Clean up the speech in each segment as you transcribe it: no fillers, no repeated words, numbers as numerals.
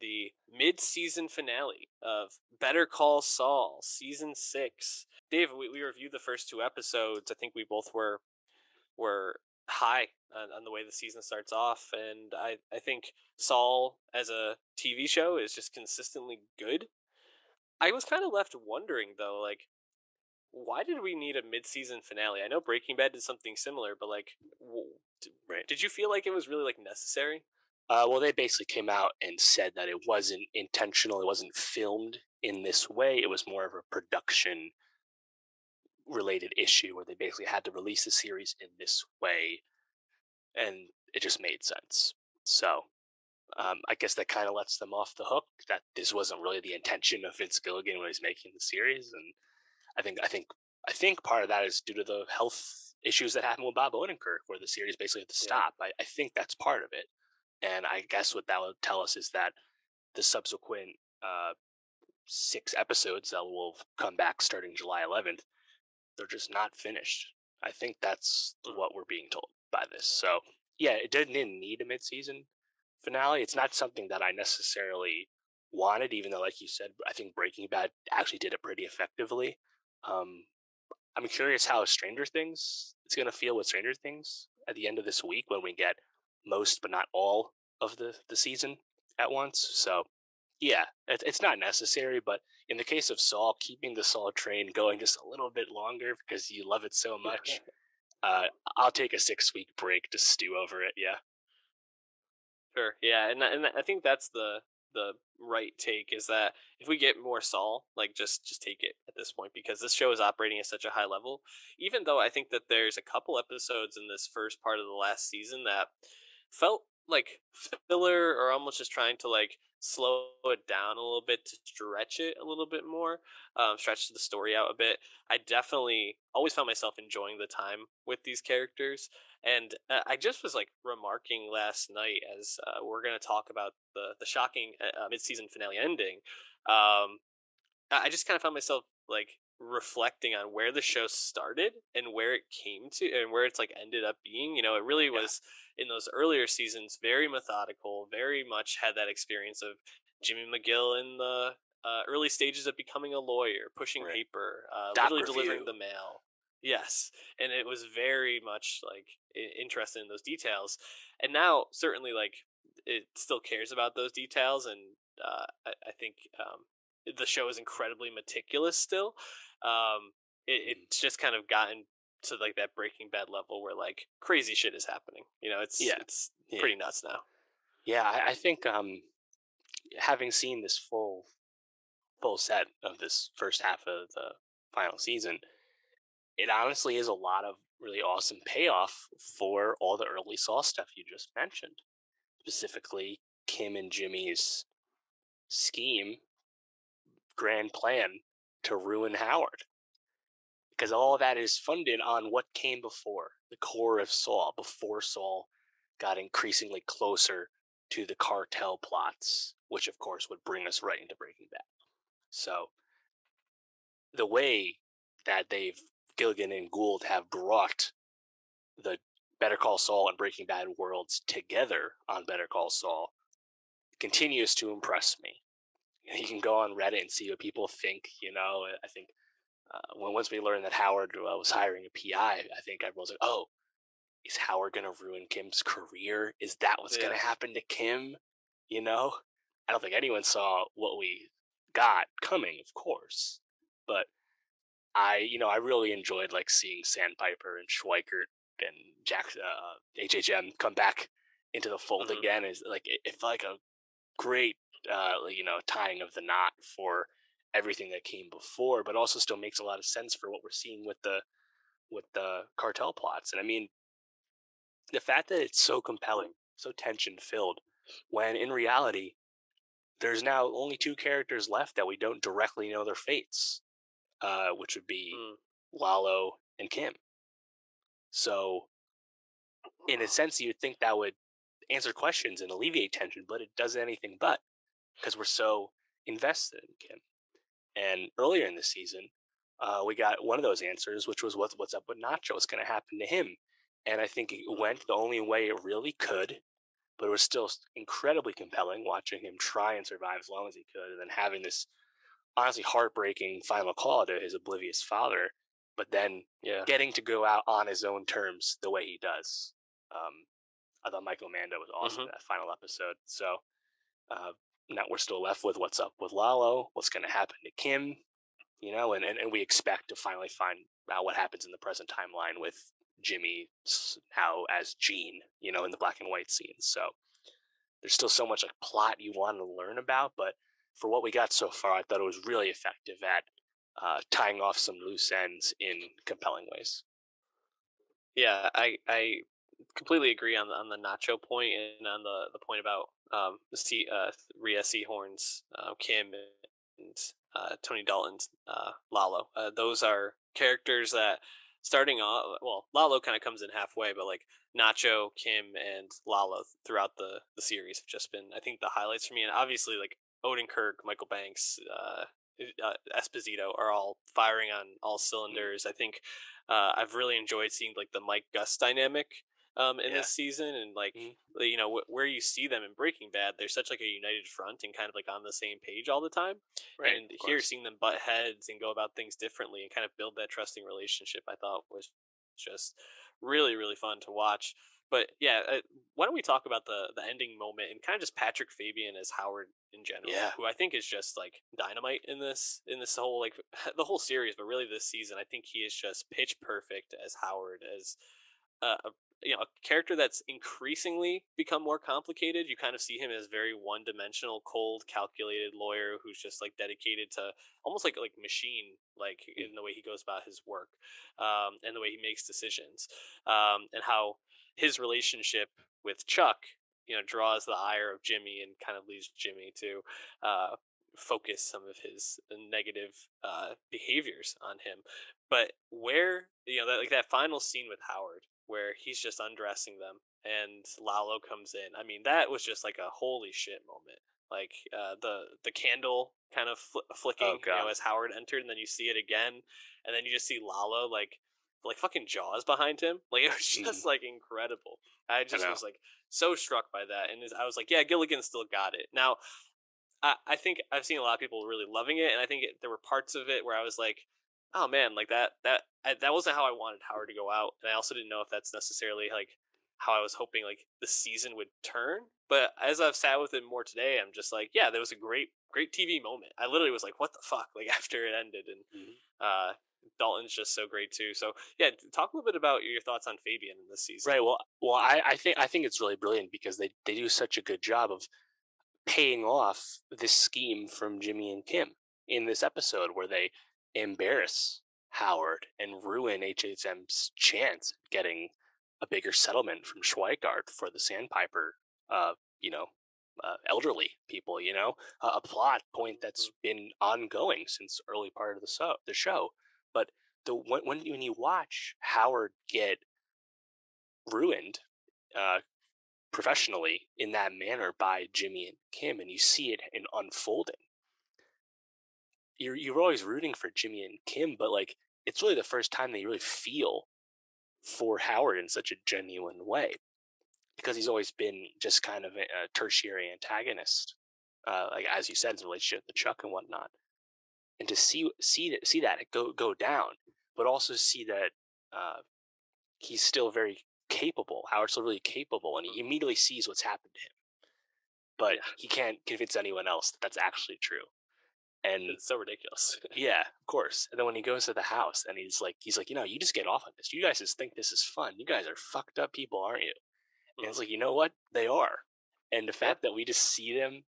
the mid-season finale of Better Call Saul season 6. Dave, we reviewed the first two episodes. I think we both were high on the way the season starts off, and I think Saul as a TV show is just consistently good. I was kind of left wondering though, like, why did we need a mid-season finale? I know Breaking Bad did something similar, but like, Right. did you feel like it was really like necessary? Well, they basically came out and said that it wasn't intentional. It wasn't filmed in this way. It was more of a production related issue where they basically had to release the series in this way, and it just made sense. So I guess that kind of lets them off the hook that this wasn't really the intention of Vince Gilligan when he's making the series, and I think I think I think part of that is due to the health issues that happened with Bob Odenkirk, where the series basically had to Yeah. stop. I think that's part of it, and I guess what that would tell us is that the subsequent 6 episodes that will come back starting July 11th, they're just not finished. I think that's Mm. what we're being told by this. So yeah, it didn't need a mid-season finale. It's not something that I necessarily wanted, even though, like you said, I think Breaking Bad actually did it pretty effectively. Um, I'm curious how Stranger Things it's going to feel with Stranger Things at the end of this week when we get most, but not all, of the season at once. So, yeah, it's not necessary, but in the case of Saul, keeping the Saul train going just a little bit longer because you love it so much, uh, I'll take a 6 week break to stew over it. Yeah, Sure. Yeah, and I think that's the right take is that if we get more Saul, like just take it at this point because this show is operating at such a high level. Even though I think that there's a couple episodes in this first part of the last season that felt like filler or almost just trying to like slow it down a little bit to stretch it a little bit more, stretch the story out a bit. I definitely always found myself enjoying the time with these characters, and I just was like remarking last night as we're going to talk about the shocking mid season finale ending. I just kind of found myself like reflecting on where the show started and where it came to and where it's like ended up being. You know, it really yeah, was in those earlier seasons very methodical, very much had that experience of Jimmy McGill in the early stages of becoming a lawyer, pushing right. paper, Doc literally delivering review. the mail. Yes, and it was very much like interested in those details, and now certainly like it still cares about those details, and I think the show is incredibly meticulous still. Mhm. It's just kind of gotten to like that Breaking Bad level where like crazy shit is happening. You know, Yeah, it's yeah, pretty nuts now. yeah. I think having seen this full set of this first half of the final season, it honestly is a lot of really awesome payoff for all the early Saw stuff you just mentioned. Specifically, Kim and Jimmy's scheme, grand plan to ruin Howard. Because all of that is funded on what came before the core of Saul, before Saul got increasingly closer to the cartel plots, which of course would bring us right into Breaking Bad. So the way that they've Gilligan and Gould have brought the Better Call Saul and Breaking Bad worlds together on Better Call Saul continues to impress me. You can go on Reddit and see what people think. I think when once we learned that Howard was hiring a PI, I think everyone's like, "Oh, is Howard going to ruin Kim's career? Is that what's going Yeah. to happen to Kim?" You know, I don't think anyone saw what we got coming, of course, but I really enjoyed like seeing Sandpiper and Schweikert and HHM come back into the fold Hmm. again. Is like it felt like a great, tying of the knot for everything that came before, but also still makes a lot of sense for what we're seeing with the cartel plots. And I mean, the fact that it's so compelling, so tension filled, when in reality there's now only two characters left that we don't directly know their fates, which would be Mm. Lalo and Kim. So, in a sense, you'd think that would answer questions and alleviate tension, but it does anything but because we're so invested in Kim. And earlier in the season, we got one of those answers, which was what's up with Nacho? What's going to happen to him? And I think it went the only way it really could but it was still incredibly compelling watching him try and survive as long as he could, and then having this honestly heartbreaking final call to his oblivious father, but then Yeah. getting to go out on his own terms the way he does. Um, I thought Michael Mando was awesome Hmm. in that final episode. So uh, now we're still left with what's up with Lalo, what's going to happen to Kim, and we expect to finally find out what happens in the present timeline with Jimmy now as Gene, in the black and white scenes. So there's still so much like plot you want to learn about, but for what we got so far, I thought it was really effective at tying off some loose ends in compelling ways. Yeah, I completely agree on the nacho point and on the point about Rhea Seahorn's Kim and Tony Dalton's Lalo. Those are characters that starting off. Well, Lalo kind of comes in halfway, but like Nacho, Kim, and Lalo throughout the series have just been, I think, the highlights for me. And obviously, like Odenkirk, Michael Banks, Esposito are all firing on all Mm, cylinders. I think I've really enjoyed seeing like the Mike Gus dynamic in yeah. this season, and like Mhm. where you see them in Breaking Bad, they're such like a united front and kind of like on the same page all the time. Right. And Of here, course. seeing them butt heads and go about things differently and kind of build that trusting relationship, I thought was just really really fun to watch. But yeah, why don't we talk about the ending moment and kind of just Patrick Fabian as Howard in general, Yeah. who I think is just like dynamite in this whole like the whole series, but really this season, I think he is just pitch perfect as Howard, as a a character that's increasingly become more complicated. You kind of see him as very one dimensional, cold, calculated lawyer who's just like dedicated to almost like machine like Mm. in the way he goes about his work, and the way he makes decisions, and how his relationship with Chuck, draws the ire of Jimmy and kind of leads Jimmy to uh, focus some of his negative behaviors on him. But where that like that final scene with Howard, where he's just undressing them and Lalo comes in. I mean, that was just like a holy shit moment. Like the candle kind of Oh flicking, God. as Howard entered, and then you see it again, and then you just see Lalo like fucking Jaws behind him. Like it was Hmm. just like incredible. I I just know. was like so struck by that, and I was like, yeah, Gilligan still got it. Now I think I've seen a lot of people really loving it, and I think there were parts of it where I was like, "Oh man, like that wasn't how I wanted Howard to go out," and I also didn't know if that's necessarily like how I was hoping like the season would turn. But as I've sat with it more today, I'm just like, yeah, there was a great TV moment. I literally was like, "What the fuck?" Like after it ended, and Mhm. uh, Dalton's just so great too. So yeah, talk a little bit about your thoughts on Fabian in this season. Right. I think it's really brilliant because they do such a good job of paying off this scheme from Jimmy and Kim in this episode where they embarrass Howard and ruin HHM's chance at getting a bigger settlement from Schweigart for the Sandpiper, uh, you know, elderly people, a plot point that's Mhm. been ongoing since early part of the show. But when you watch Howard get ruined, uh, professionally in that manner by Jimmy and Kim, and you see it in unfolding. You're always rooting for Jimmy and Kim, but like it's really the first time that you really feel for Howard in such a genuine way because he's always been just kind of a tertiary antagonist, like as you said, his relationship with Chuck and whatnot, and to see that go down, but also see that uh, he's still very capable. Howard's still really capable, and he Mhm. immediately sees what's happened to him, but Yeah, he can't convince anyone else that that's actually true. And it's so ridiculous. yeah, of course. And then when he goes to the house and he's like, you just get off on this. You guys just think this is fun. You guys are fucked up people, aren't you? And Mhm. it's like, you know what? They are. And the Yeah. fact that we just see them,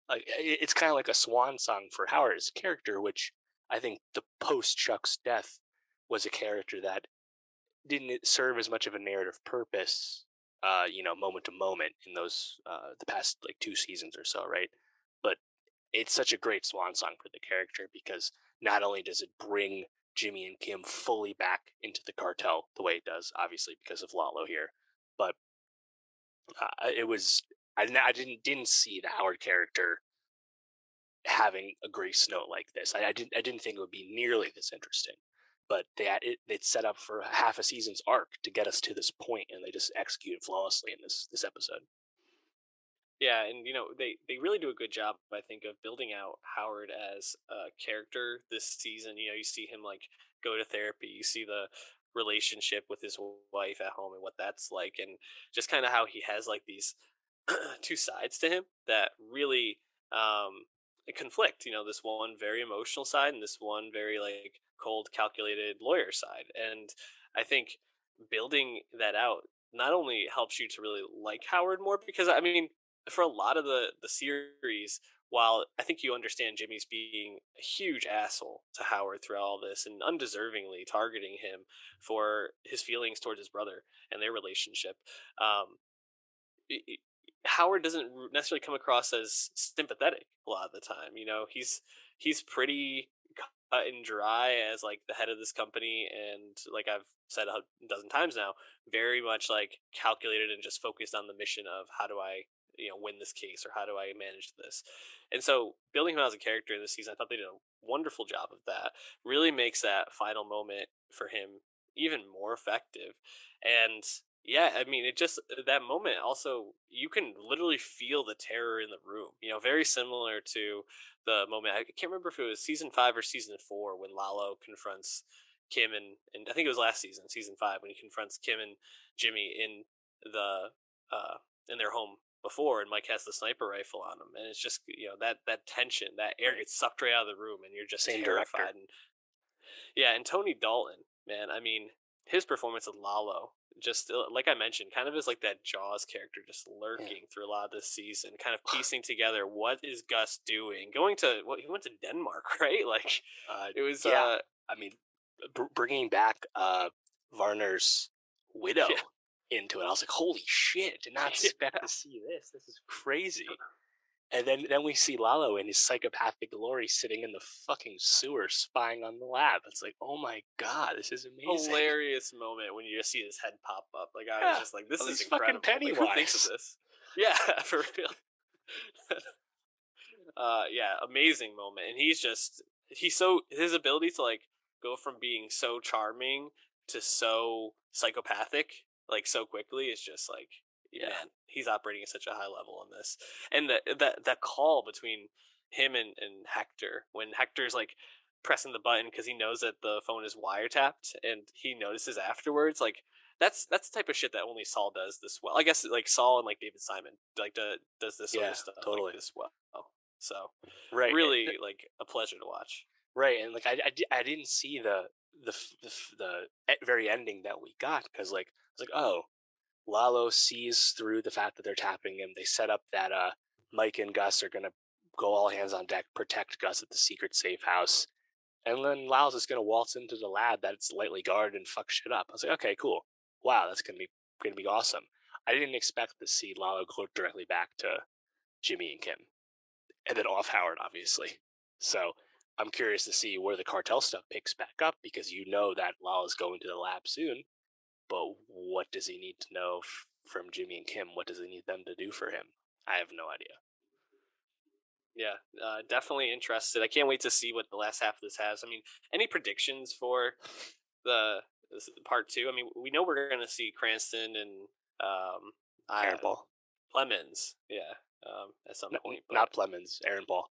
like, it's kind of like a swan song for Howard's character, which I think the post Chuck's death was a character that didn't serve as much of a narrative purpose, moment to moment in those the past like 2 seasons or so, right? But it's such a great swan song for the character because not only does it bring Jimmy and Kim fully back into the cartel the way it does, obviously because of Lalo here, but it was I didn't see the Howard character having a grace note like this. I didn't think it would be nearly this interesting. But it set up for half a season's arc to get us to this point, and they just executed flawlessly in this episode. Yeah, and they really do a good job, I think, of building out Howard as a character this season. You see him like go to therapy. You see the relationship with his wife at home and what that's like, and just kind of how he has like these two sides to him that really um conflict. This one very emotional side and this one very like cold, calculated lawyer side. And I think building that out not only helps you to really like Howard more, because I mean, for a lot of the series, while I think you understand Jimmy's being a huge asshole to Howard throughout all this and undeservingly targeting him for his feelings towards his brother and their relationship, um, it, Howard doesn't necessarily come across as sympathetic a lot of the time. He's pretty cut and dry as like the head of this company, and like I've said a dozen times now, very much like calculated and just focused on the mission of how do I win this case or how do I manage this. And so building him as a character this season, I thought they did a wonderful job of that. Really makes that final moment for him even more effective. And yeah, I mean, it just that moment also you can literally feel the terror in the room. Very similar to the moment. I can't remember if it was season 5 or season 4 when Lalo confronts Kim and I think it was last season, season 5, when he confronts Kim and Jimmy the in their home before, and Mike has the sniper rifle on him, and it's just that tension, that air Right. gets sucked right out of the room, and you're just Same director. terrified. And yeah, and Tony Dalton, man, I mean, his performance of Lalo, just like I mentioned, kind of is like that Jaws character, just Yeah. lurking through a lot of this season, kind of piecing together what is Gus doing. Going to what he went to Denmark, right? Like it was, Yeah. I mean, bringing back Varner's yeah, widow into it, I was like, holy shit! Did not expect yeah, to see this. This is crazy. And then we see Lalo in his psychopathic glory sitting in the fucking sewer spying on the lab. It's like, oh my god, this is amazing. hilarious moment when you just see his head pop up. Like I was Yeah. just like, this Oh, is this fucking incredible. Like who thinks of Pennywise. this? Yeah, for real. Yeah, amazing moment. And he's so his ability to like go from being so charming to so psychopathic like so quickly is just like, Yeah. man, he's operating at such a high level on this. And that call between him and Hector, when Hector's like pressing the button because he knows that the phone is wiretapped and he notices afterwards, like that's the type of shit that only Saul does this well. I guess like Saul and like David Simon like does this sort Yeah, of stuff like totally. this well. So Right. really like a pleasure to watch. Right, and like I didn't see the very ending that we got because like I was like, oh, Lalo sees through the fact that they're tapping him. They set up that Mike and Gus are gonna go all hands on deck, protect Gus at the secret safe house, and then Lalo's just gonna waltz into the lab that's lightly guarded and fuck shit up. I was like, okay, cool. Wow, that's gonna be awesome. I didn't expect to see Lalo go directly back to Jimmy and Kim and then off Howard, obviously. So I'm curious to see where the cartel stuff picks back up because you know that Lala's going to the lab soon. But what does he need to know from Jimmy and Kim? What does he need them to do for him? I have no idea. Yeah, definitely interested. I can't wait to see what the last half of this has. I mean, any predictions for the part 2? I mean, we know we're going to see Cranston and I Aaron Paul. Clemens, yeah, at some point. But Not Plemons, Aaron Paul.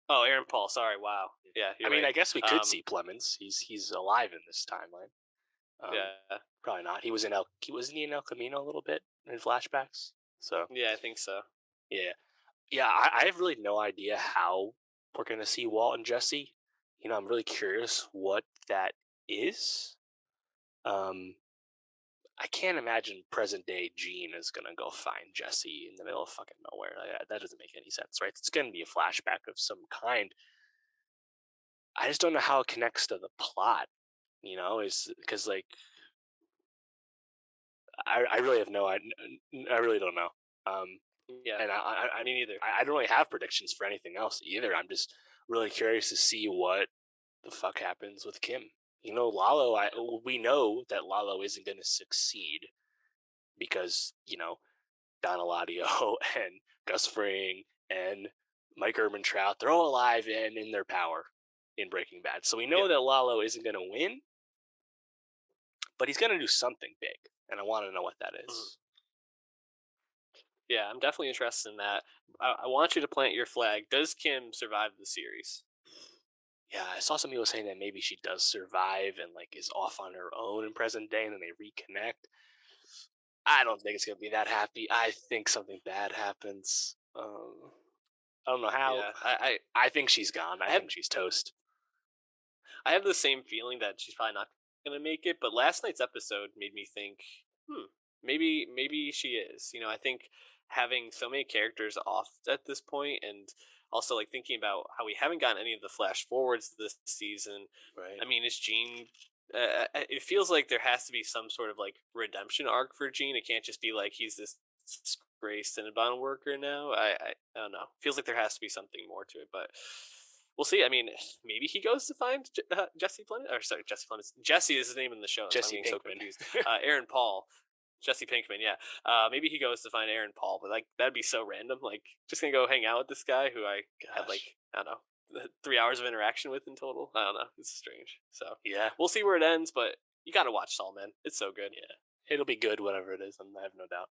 oh, Aaron Paul. Sorry. Wow. Yeah, I you're mean, right. I guess we could Um, see Plemons. He's alive in this timeline. yeah, Probably not. He wasn't he in El Camino a little bit in flashbacks. So yeah, I think so. yeah, yeah. I have really no idea how we're gonna see Walt and Jesse. I'm really curious what that is. Um, I can't imagine present day Gene is gonna go find Jesse in the middle of fucking nowhere. That doesn't make any sense, right? It's gonna be a flashback of some kind. I just don't know how it connects to the plot. Is because like I really have no I really don't know. Um, Yeah, and me neither. I don't really have predictions for anything else either. I'm just really curious to see what the fuck happens with Kim. Lalo. We know that Lalo isn't going to succeed because Don Eladio and Gus Fring and Mike Ehrmantraut, they're all alive and in their power in Breaking Bad. So we Yeah, know that Lalo isn't going to win, but he's going to do something big, and I want to know what that mhm. is. Yeah, I'm definitely interested in that. I want you to plant your flag. Does Kim survive the series? Yeah, I saw some people saying that maybe she does survive and like is off on her own in present day, and then they reconnect. I don't think it's gonna be that happy. I think something bad happens. I don't know how. Yeah, I think she's gone. I I have think she's toast. I have the same feeling that she's probably not gonna make it. But last night's episode made me think, hmm, maybe she is. I think having so many characters off at this point, and also like thinking about how we haven't gotten any of the flash forwards this season. Right. I mean, is Jean? It feels like there has to be some sort of like redemption arc for Gene. It can't just be like he's this disgraced Cinnabon worker now. I don't know. Feels like there has to be something more to it, but we'll see. I mean, maybe he goes to find Jesse Plemons. Or sorry, Jesse Plemons. Jesse is his name in the show. I'm Jesse getting so Pinkman. confused. Aaron Paul. Jesse Pinkman, yeah. Maybe he goes to find Aaron Paul, but like that'd be so random. Like, just gonna go hang out with this guy who I had Gosh. like I don't know 3 hours of interaction with in total. I don't know. It's strange. So Yeah. we'll see where it ends, but you gotta watch Saul, man. It's so good. Yeah. It'll be good, whatever it is. I have no doubt.